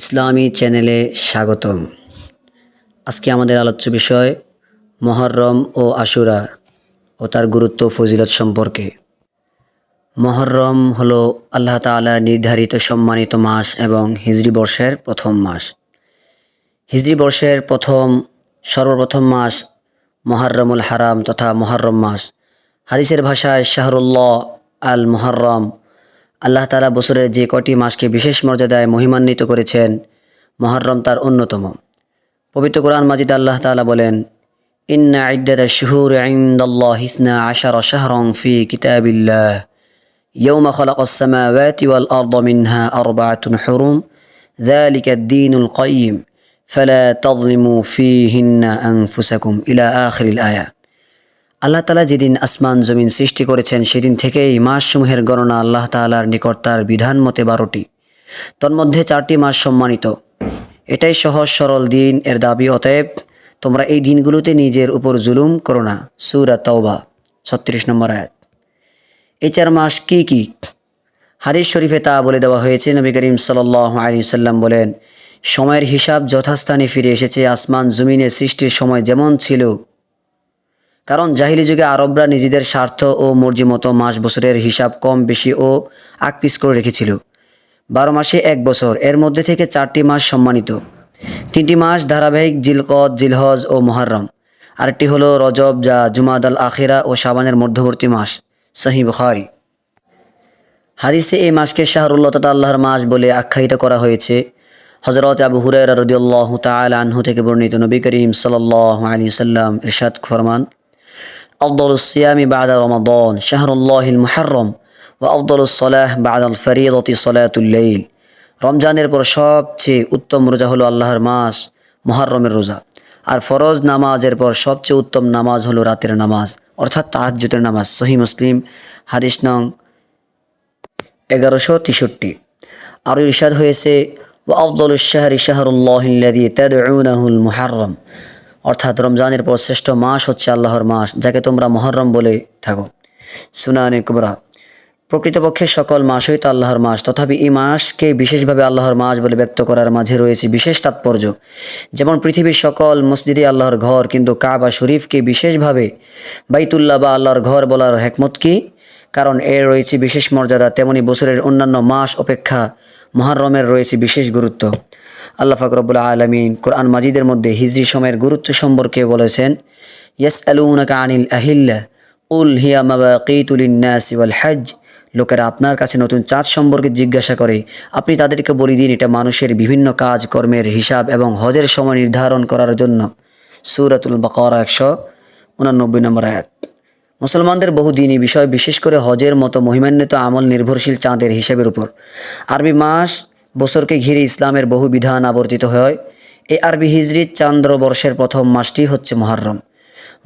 ইসলামী চ্যানেলে স্বাগতম। আজকে আমাদের আলোচ্য বিষয় মুহররম ও আশুরা ও তার গুরুত্ব ফজিলত সম্পর্কে। মুহররম হলো আল্লাহ তাআলা নির্ধারিত সম্মানিত মাস এবং হিজরি বর্ষের প্রথম মাস। হিজরি বর্ষের সর্বপ্রথম মাস মুহররমুল হারাম তথা মুহররম মাস। হাদিসের ভাষায় শাহরুল্লাহ আল মুহররম। আল্লাহ তাআলা বছরের যে কটি মাসকে বিশেষ মর্যাদায় মহিমান্বিত করেছেন, মুহররম তার অন্যতম। পবিত্র কোরআন মাজিদে আল্লাহ তাআলা বলেন, ইন্না ইদ্দাতাশ শুহুরি ইনদাল্লাহি ইসনা আশারা শাহরান ফি কিতাবিল্লাহ ইয়াওমা খালাকাস সামাওয়াতি ওয়াল আরদা মিনহা আরবাআতুন হুরুম যালিকা আদ-দীনুল কাইয়্যিম ফালা তাযলিমু ফীহিন্না আনফুসাকুম ইলা আখিরিল আয়া। আল্লাহ তাআলা যেদিন আসমান জমিন সৃষ্টি করেছেন সেদিন থেকেই মাসসমূহের গণনা আল্লাহ তাআলার নিকট তার বিধান মতে 12টি। তন্মধ্যে 4টি মাস সম্মানিত। এটাই সহজ সরল দিন এর দাবি। অতএব তোমরা এই দিনগুলোতে নিজের উপর জুলুম করো না। সূরা তাওবা 36 নম্বর আয়াত। এই 4 মাস কি কি? হাদিস শরীফে তা বলে দেওয়া হয়েছে। নবী করিম সাল্লাল্লাহু আলাইহি ওয়াসাল্লাম বলেন, সময়ের হিসাব যথাস্থানে ফিরে এসেছে আসমান জমিনের সৃষ্টির সময় যেমন ছিল। কারণ জাহিলি যুগে আরবরা নিজেদের স্বার্থ ও মর্জি মতো মাস বছরের হিসাব কম বেশি ও আকপিস করে রেখেছিল। 12 মাসে 1 বছর, এর মধ্যে থেকে 4টি মাস সম্মানিত। 3টি মাস ধারাবাহিক, জিলকদ, জিলহজ ও মুহররম। আরেকটি হলো রজব, যা জুমাদাল আখিরা ও শাবানের মধ্যবর্তী মাস। সহিহ বুখারী। হাদিসে এই মাসকে শাহরুল্লাহ তথা আল্লাহর মাস বলে আখ্যায়িত করা হয়েছে। হযরত আবু হুরায়রা রাদিয়াল্লাহু তাআলা আনহু থেকে বর্ণিত, নবী করিম সাল্লাল্লাহু আলাইহি ওয়াসাল্লাম ইরশাদ ফরমান, আফদালুস সিয়ামি বা'দা রমাদান শাহরুল্লাহিল মুহররম ওয়া আফদালুস সালাহ বা'দাল ফরিয়দাতি সালাতুল লাইল। রমজানের পর সবচেয়ে উত্তম রোজা হলো আল্লাহর মাস মুহররমের রোজা, আর ফরজ নামাজের পর সবচেয়ে উত্তম নামাজ হলো রাতের নামাজ, অর্থাৎ তাহাজ্জুদের নামাজ। সহিহ মুসলিম হাদিস নং 1163। আরও ইরশাদ হয়েছে, ওয়া আফদালুশ শাহরি শাহরুল্লাহিল্লাযী তাদউনাহুল মুহররম, অর্থাৎ রমজানের পর শ্রেষ্ঠ মাস হচ্ছে আল্লাহর মাস, যাকে তোমরা মুহররম বলে থাকো। সুনানে কুবরা। প্রকৃতপক্ষে সকল মাসই তো আল্লাহর মাস, তথাপি এই মাসকে বিশেষভাবে আল্লাহর মাস বলে ব্যক্ত করার মাঝে রয়েছে বিশেষ তাৎপর্য। যেমন পৃথিবীর সকল মসজিদে আল্লাহর ঘর, কিন্তু কাবা শরীফকে বিশেষভাবে বাইতুল্লাহ বা আল্লাহর ঘর বলার হিকমত কি? কারণ এর রয়েছে বিশেষ মর্যাদা। তেমনি বছরের অন্যান্য মাস অপেক্ষা মুহররমের রয়েছে বিশেষ গুরুত্ব। আল্লাহ পাক রব্বুল আলামিন কোরআন মাজিদের মধ্যে হিজরি সময়ের গুরুত্ব সম্পর্কে বলেছেন, ইয়াসআলুনাকা আনিল আহিল্লাহ কুল হিয়া মাওয়াকিতু লিন-নাসি ওয়াল হজ। লোকেরা আপনার কাছে নতুন চাঁদ সম্পর্কে জিজ্ঞাসা করে, আপনি তাদেরকে বলে দিন এটা মানুষের বিভিন্ন কাজ কর্মের হিসাব এবং হজের সময় নির্ধারণ করার জন্য। সূরাতুল বাকারা 189 নম্বর আয়াত। মুসলমানদের বহু দিনই বিষয়, বিশেষ করে হজের মতো মহিমান্বিত আমল নির্ভরশীল চাঁদের হিসাবের উপর। আরবি মাস বছরকে ঘিরে ইসলামের বহু বিধান আবর্তিত হয়। এই আরবি হিজরির চান্দ্র বর্ষের প্রথম মাসটি হচ্ছে মুহররম।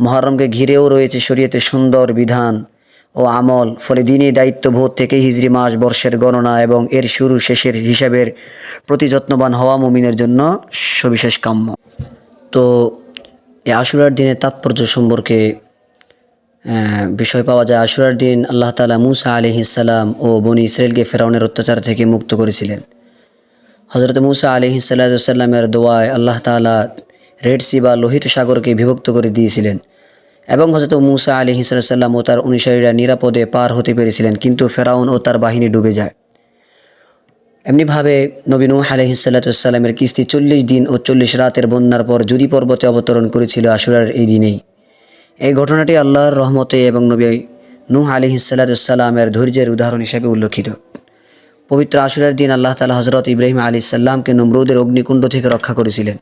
মুহররমকে ঘিরেও রয়েছে শরীয়তের সুন্দর বিধান ও আমল। ফলে দিনী দায়িত্ববোধ থেকে হিজরি মাস বর্ষের গণনা এবং এর শুরু শেষের হিসাবের প্রতি যত্নবান হওয়া মুমিনের জন্য সবিশেষ কাম্য। তো এই আশুরার দিনের তাৎপর্য সম্পর্কে বিষয় পাওয়া যায়। আশুরার দিন আল্লাহ তাআলা মূসা আলাইহিস সালাম ও বনি ইসরাইলকে ফেরাউনের অত্যাচার থেকে মুক্ত করেছিলেন। হযরত মূসা আলাইহিস সালামের দোয়ায় আল্লাহ তাআলা রেড সি বা লোহিত সাগরকে বিভক্ত করে দিয়েছিলেন এবং হযরত মূসা আলাইহিস সালাম ও তার অনুসারীরা নিরাপদে পার হতে পেরেছিলেন, কিন্তু ফেরাউন ও তার বাহিনী ডুবে যায়। এমনিভাবে নবী নূহ আলাইহিস সালামের কিস্তি 40 দিন ও 40 রাতের বন্যার পর জুদি পর্বতে অবতরণ করেছিল আশুরার এই দিনেই। এই ঘটনাটি আল্লাহর রহমতে এবং নবী নূহ আলাইহিস সালামের ধৈর্যের উদাহরণ হিসেবে উল্লেখিত। পবিত্র আশুরার দিন আল্লাহ তাআলা হযরত ইব্রাহিম আলাইহিস সালামকে নমরুদের অগ্নিকুণ্ড থেকে রক্ষা করেছিলেন।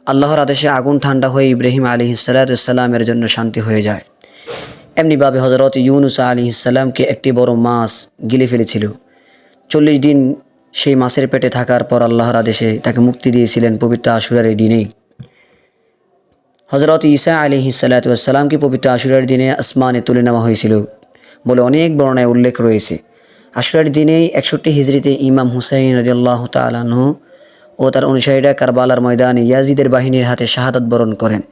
আল্লাহর আদেশে আগুন ঠান্ডা হয়ে ইব্রাহিম আলাইহিস সালামের জন্য শান্তি হয়ে যায়। এমনিভাবে হযরত ইউনুস আলাইহিস সালামকে একটি বড় মাছ গিলে ফেলেছিল। 40 দিন সেই মাছের পেটে থাকার পর আল্লাহর আদেশে তাকে মুক্তি দিয়েছিলেন পবিত্র আশুরার এই দিনেই। হযরত ঈসা আলাইহিস সালামকে পবিত্র আশুরার দিনে আসমানে তুলে নেওয়া হয়েছিল বলে অনেক বর্ণনায় উল্লেখ রয়েছে। আশুরার দিনেই 61 হিজরিতে ইমাম হুসাইন রাদিয়াল্লাহু তাআলা আনহু ও তার অনুসারীরা কারবালার ময়দানে ইয়াজিদের বাহিনীর হাতে শাহাদাত বরণ করেন।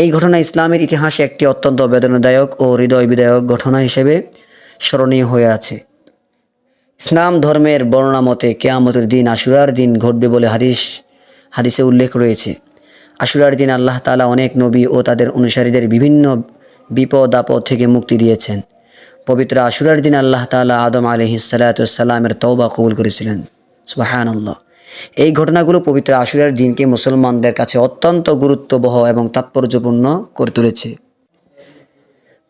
এই ঘটনা ইসলামের ইতিহাসে একটি অত্যন্ত বেদনাদায়ক ও হৃদয় বিদায়ক ঘটনা হিসেবে স্মরণীয় হয়ে আছে। ইসলাম ধর্মের বর্ণনা মতে কিয়ামতের দিন আশুরার দিন ঘটবে বলে হাদিসে উল্লেখ রয়েছে। আশুরার দিন আল্লাহ তাআলা অনেক নবী ও তাদের অনুসারীদের বিভিন্ন বিপদ আপদ থেকে মুক্তি দিয়েছেন। পবিত্র আশুরার দিন আল্লাহ তাআলা আদম আলাইহিস সালামের তওবা কবুল করেছিলেন। সুবহানাল্লাহ। এই ঘটনাগুলো পবিত্র আশুরার দিনকে মুসলমানদের কাছে অত্যন্ত গুরুত্ববহ এবং তাৎপর্যপূর্ণ করে তুলেছে।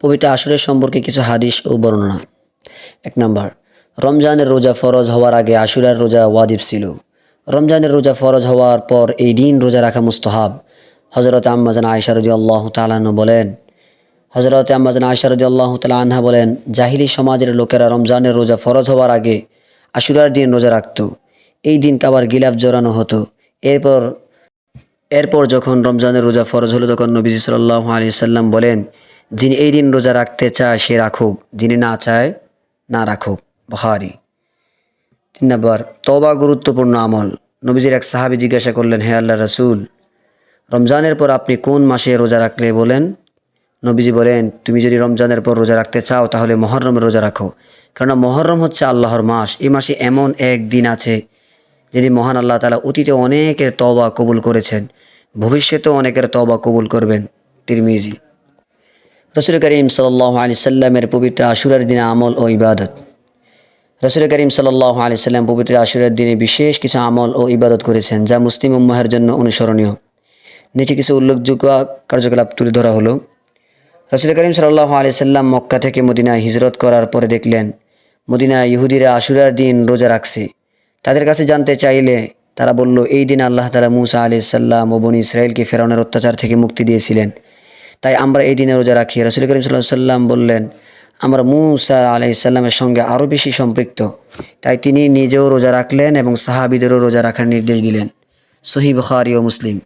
পবিত্র আশুরের সম্পর্কে কিছু হাদিস ও বর্ণনা। 1 নম্বর, রমজানের রোজা ফরজ হওয়ার আগে আশুরার রোজা ওয়াজিব ছিল। রমজানের রোজা ফরজ হওয়ার পর এই দিন রোজা রাখা মুস্তাহাব। হযরত আম্মা জান আয়েশা রাদিয়াল্লাহু তাআলা আনহা বলেন, জাহিলি সমাজের লোকেরা রমজানের রোজা ফরজ হওয়ার আগে আশুরার দিন রোজা রাখত। এই দিন কাবার গিলাফ জড়ানো হতো। এরপর যখন রমজানের রোজা ফরজ হলো তখন নবীজি সাল্লাল্লাহু আলাইহি সাল্লাম বলেন, যিনি এই দিন রোজা রাখতে চায় সে রাখুক, যিনি না চায় না রাখুক। বুখারী। 3 নম্বর, তওবা গুরুত্বপূর্ণ আমল। নবীজির এক সাহাবী জিজ্ঞাসা করলেন, হে আল্লাহর রাসূল, রমজানের পর আপনি কোন মাসে রোজা রাখলে বলেন? নবীজি বলেন, তুমি যদি রমজানের পর রোজা রাখতে চাও তাহলে মুহররমের রোজা রাখো, কেননা মুহররম হচ্ছে আল্লাহর মাস। এই মাসে এমন এক দিন আছে যেদিন মহান আল্লাহ তাআলা অতীতে অনেকের তওবা কবুল করেছেন, ভবিষ্যতেও অনেকের তওবা কবুল করবেন। তিরমিজি। রাসূল করিম সাল্লাল্লাহু আলাইহি সাল্লামের পবিত্র আশুরার দিনে আমল ও ইবাদত। রাসূল করিম সাল্লাল্লাহু আলাইহি সাল্লাম পবিত্র আশুরার দিনে বিশেষ কিছু আমল ও ইবাদত করেছেন যা মুসলিম উম্মাহের জন্য অনুসরণীয়। নিচে কিছু উল্লেখযোগ্য কার্যকলাপ তুলে ধরা হলো। রাসূল করিম সাল্লাল্লাহু আলাইহি সাল্লাম মক্কা থেকে মদিনায় হিজরত করার পরে দেখলেন মদিনায় ইহুদিরা আশুরার দিন রোজা রাখছে। তাদের কাছে জানতে চাইলে তারা বলল, এই দিন আল্লাহ তাআলা মূসা আলাইহিস সালাম ও বনী ইসরাঈলকে ফেরাউনের অত্যাচার থেকে মুক্তি দিয়েছিলেন, তাই আমরা এই দিনে রোজা রাখি। রাসূল করিম সাল্লাল্লাহু আলাইহি সাল্লাম বললেন, আমরা মূসা আলাইহিস সালামের সঙ্গে আরও বেশি সম্পৃক্ত, তাই তিনি নিজেও রোজা রাখলেন এবং সাহাবীদেরও রোজা রাখার নির্দেশ দিলেন। সহিহ বুখারী ও মুসলিম।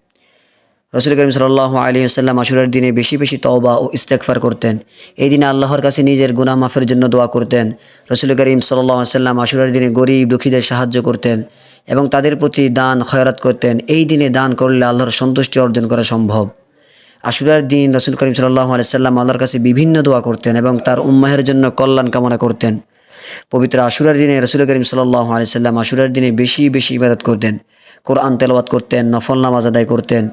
রাসূল করিম সাল্লাল্লাহু আলাইহি ওয়াসাল্লাম আশুরার দিনে বেশি বেশি তওবা ও ইস্তেগফার করতেন। এই দিনে আল্লাহর কাছে নিজের গুনাহ মাফের জন্য দোয়া করতেন। রাসূল করিম সাল্লাল্লাহু আলাইহি ওয়াসাল্লাম আশুরার দিনে গরীব দুঃখীদের সাহায্য করতেন এবং তাদের প্রতি দান খয়রাত করতেন। এই দিনে দান করলে আল্লাহর সন্তুষ্টি অর্জন করা সম্ভব। আশুরার দিন রাসূল করিম সাল্লাল্লাহু আলাইহি ওয়াসাল্লাম আল্লাহর কাছে বিভিন্ন দোয়া করতেন এবং তার উম্মাহের জন্য কল্যাণ কামনা করতেন। পবিত্র আশুরার দিনে রাসূল করিম সাল্লাল্লাহু আলাইহি ওয়াসাল্লাম আশুরার দিনে বেশি বেশি ইবাদত করতেন, কোরআন তেলাওয়াত করতেন, নফল নামাজ আদায় করতেন।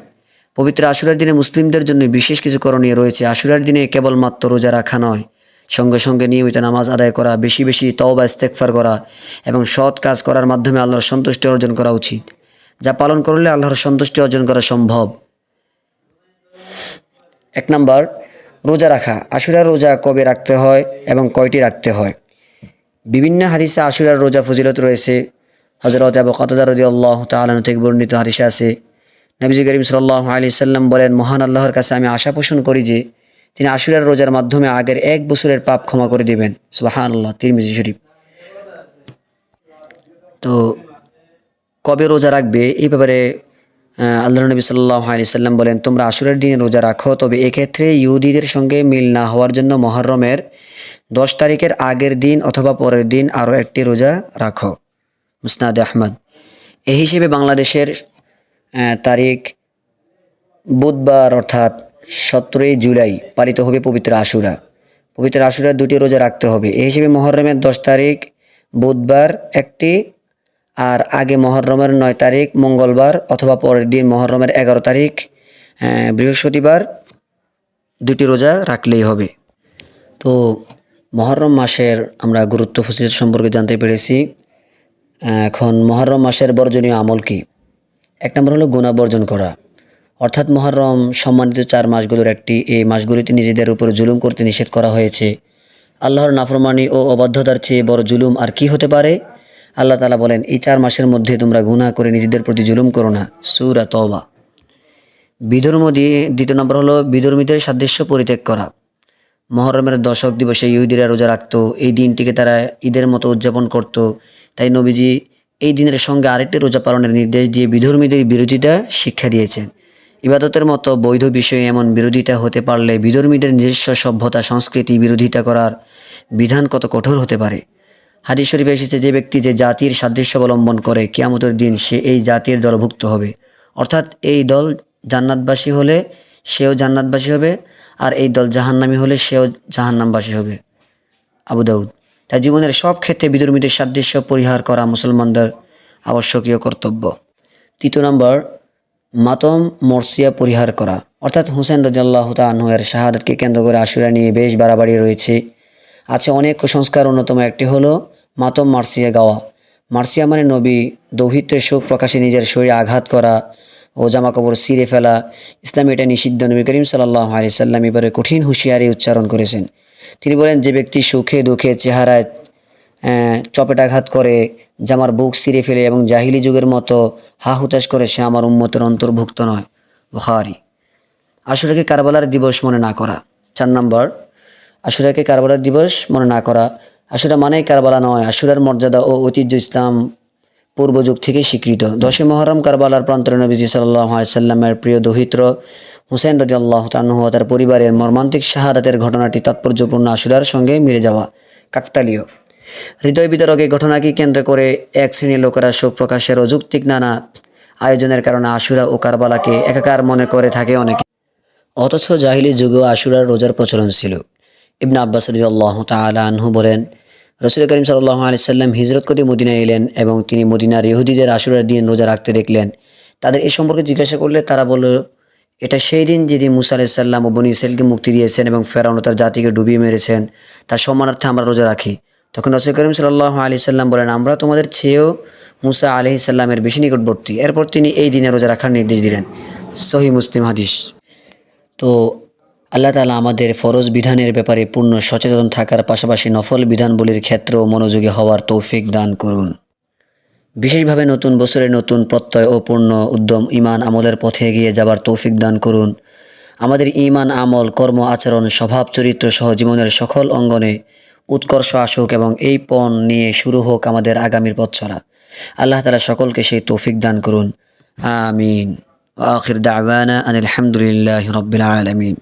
পবিত্র আশুরার দিনে মুসলিমদের জন্য বিশেষ কিছু করণীয় রয়েছে। আশুরার দিনে কেবলমাত্র রোজা রাখা নয়, সঙ্গে সঙ্গে নিয়মিত নামাজ আদায় করা, বেশি বেশি তওবা ইস্তেগফার করা এবং সৎ কাজ করার মাধ্যমে আল্লাহর সন্তুষ্টি অর্জন করা উচিত, যা পালন করলে আল্লাহর সন্তুষ্টি অর্জন করা সম্ভব। 1 নম্বর, রোজা রাখা। আশুরার রোজা কবে রাখতে হয় এবং কয়টি রাখতে হয়? বিভিন্ন হাদিসে আশুরার রোজা ফজিলত রয়েছে। হযরত আবু কাতাদা রাদিয়াল্লাহু তাআলা থেকে বর্ণিত হাদিসে আছে, নবীজি করিম সাল্লাল্লাহু আলাইহি সাল্লাম বলেন, মহান আল্লাহর কাছে আমি আশা পোষণ করি যে তিনি আশুরার রোজার মাধ্যমে আগের 1 বছরের পাপ ক্ষমা করে দিবেন। সুবহানাল্লাহ। তিরমিজি শরীফ। তো কবে রোজা রাখবে এই ব্যাপারে আল্লাহর নবী সাল্লাল্লাহু আলাইহি সাল্লাম বলেন, তোমরা আশুরার দিনে রোজা রাখো, তবে এক্ষেত্রে ইহুদিদের সঙ্গে মিল না হওয়ার জন্য মুহররমের 10 তারিখের আগের দিন অথবা পরের দিন আরও একটি রোজা রাখো। মুসনাদে আহমদ। এই হিসেবে বাংলাদেশের তারিখ বুধবার অর্থাৎ 17 জুলাই পালিত হবে পবিত্র আশুরা। পবিত্র আশুরার 2টি রোজা রাখতে হবে। এই হিসেবে মুহররমের 10 তারিখ বুধবার একটি, আর আগে মুহররমের 9 তারিখ মঙ্গলবার অথবা পরের দিন মুহররমের 11 তারিখ বৃহস্পতিবার 2টি রোজা রাখলেই হবে। তো মুহররম মাসের আমরা গুরুত্ব ফজিলত সম্পর্কে জানতে পেরেছি। এখন মুহররম মাসের বর্জনীয় আমল কি? 1 নম্বর হলো গুনাহ বর্জন করা, অর্থাৎ মুহররম সম্মানিত 4 মাসগুলোর একটি। এই মাসগুলিতে নিজেদের উপর জুলুম করতে নিষেধ করা হয়েছে। আল্লাহর নাফরমানি ও অবাধ্যতার চেয়ে বড় জুলুম আর কি হতে পারে? আল্লাহ তাআলা বলেন, এই 4 মাসের মধ্যে তোমরা গুনাহ করে নিজেদের প্রতি জুলুম করো না। সূরা তওবা। বিধর্মী। 2 নম্বর হলো বিধর্মীদের সাদৃশ্য পরিত্যাগ করা। মুহররমের দশক দিবসে ইহুদিরা রোজা রাখত। এই দিনটিকে তারা ঈদের মতো উদযাপন করত। তাই নবীজি এই দিনের সঙ্গে আরেকটি রোজা পালনের নির্দেশ দিয়ে বিধর্মীদের বিরোধিতা শিক্ষা দিয়েছেন। ইবাদতের মতো বৈধ বিষয়ে এমন বিরোধিতা হতে পারলে বিধর্মীদের নিজস্ব সভ্যতা সংস্কৃতি বিরোধিতা করার বিধান কত কঠোর হতে পারে। হাদিস শরীফে এসেছে, যে ব্যক্তি যে জাতির সাদৃশ্য অবলম্বন করে কিয়ামতের দিন সে এই জাতির দলভুক্ত হবে, অর্থাৎ এই দল জান্নাতবাসী হলে সেও জান্নাতবাসী হবে, আর এই দল জাহান্নামী হলে সেও জাহান্নামবাসী হবে। আবু দাউদ। তাই জীবনের সব ক্ষেত্রে বিধর্মীদের সাদৃশ্য পরিহার করা মুসলমানদের আবশ্যকীয় কর্তব্য। 3 নম্বর, মাতম মর্সিয়া পরিহার করা, অর্থাৎ হুসেন রাদিয়াল্লাহু তাআলা আনহু এর শাহাদাতকে কেন্দ্র করে আশুরা নিয়ে বেশ বাড়াবাড়ি রয়েছে। আছে অনেক কুসংস্কার, অন্যতম একটি হলো মাতম মার্সিয়া গাওয়া। মার্সিয়া মানে নবী দৌহিত্রের শোক প্রকাশে নিজের শরীরে আঘাত করা ও জামা কাপড় ছিঁড়ে ফেলা। ইসলামে এটা নিষিদ্ধ। নবী করিম সাল্লাল্লাহু আলাইহি সাল্লাম এবারে কঠিন হুঁশিয়ারি উচ্চারণ করেছেন। তিনি বলেন, যে ব্যক্তি সুখে দুঃখে চেহারায় চপেটাঘাত করে, জামার বুক ছিঁড়ে ফেলে এবং জাহিলি যুগের মতো হা হুতাশ করে, সে আমার উম্মতের অন্তর্ভুক্ত নয়। বুখারী। আশুরাকে কারবালার দিবস মনে না করা। 4 নম্বর, আশুরাকে কারবালার দিবস মনে না করা। আশুরা মানেই কারবালা নয়। আশুরার মর্যাদা ও ঐতিহ্য ইসলাম পূর্বযুগ থেকে স্বীকৃত। 10 মুহররম কারবালার প্রান্তরে নবীজি সাল্লাল্লাহু আলাইহি সাল্লামের প্রিয় দৌহিত্র হুসেন রাদিয়াল্লাহু তাআলা আনহু ও তার পরিবারের মর্মান্তিক শাহাদাতের ঘটনাটি তাৎপর্যপূর্ণ আশুরার সঙ্গে মিলে যাওয়া কাকতালীয়। হৃদয় বিদারক এই ঘটনাকে কেন্দ্র করে এক শ্রেণীর লোকেরা শোক প্রকাশের অযৌক্তিক নানা আয়োজনের কারণে আশুরা ও কারবালাকে একাকার মনে করে থাকে অনেকে। অথচ জাহিলি যুগেও আশুরার রোজার প্রচলন ছিল। ইবনে আব্বাস রাদিয়াল্লাহু তাআলা আনহু বলেন, রাসূল করিম সাল্লাল্লাহু আলাইহি সাল্লাম হিজরত করে মদিনায় এলেন এবং তিনি মদিনার ইহুদিদের আশুরার দিন রোজা রাখতে দেখলেন। তাদের এই সম্পর্কে জিজ্ঞাসা করলে তারা বলল, এটা সেই দিন যেদিন মুসা আলাইহিস সালাম ও বনী ইসরাঈলকে মুক্তি দিয়েছেন এবং ফেরাউন ও তার জাতিকে ডুবিয়ে মেরেছেন, তার সম্মানার্থে আমরা রোজা রাখি। তখন রাসূল করিম সাল্লাল্লাহু আলাইহি সাল্লাম বলেন, আমরা তোমাদের চেয়েও মুসা আলাইহিস সালামের বেশি নিকটবর্তী। এরপর তিনি এই দিনে রোজা রাখার নির্দেশ দিলেন। সহিহ মুসলিম হাদিস। তো আল্লাহ তাআলা আমাদের ফরজ বিধানের ব্যাপারে পূর্ণ সচেতন থাকার পাশাপাশি নফল বিধানগুলির ক্ষেত্রেও মনোযোগী হওয়ার তৌফিক দান করুন। বিশেষভাবে নতুন বছরে নতুন প্রত্যয় ও পূর্ণ উদ্যম ঈমান আমলের পথে এগিয়ে যাবার তৌফিক দান করুন। আমাদের ঈমান, আমল, কর্ম, আচরণ, স্বভাব, চরিত্র সহ জীবনের সকল অঙ্গনে উৎকর্ষ আসুক এবং এই পণ নিয়ে শুরু হোক আমাদের আগামীর পথ চলা। আল্লাহ তাআলা সকলকে সেই তৌফিক দান করুন। আমিন। ওয়া আখির দাওয়ানা আনিল হামদুলিল্লাহি রাব্বিল আলামিন।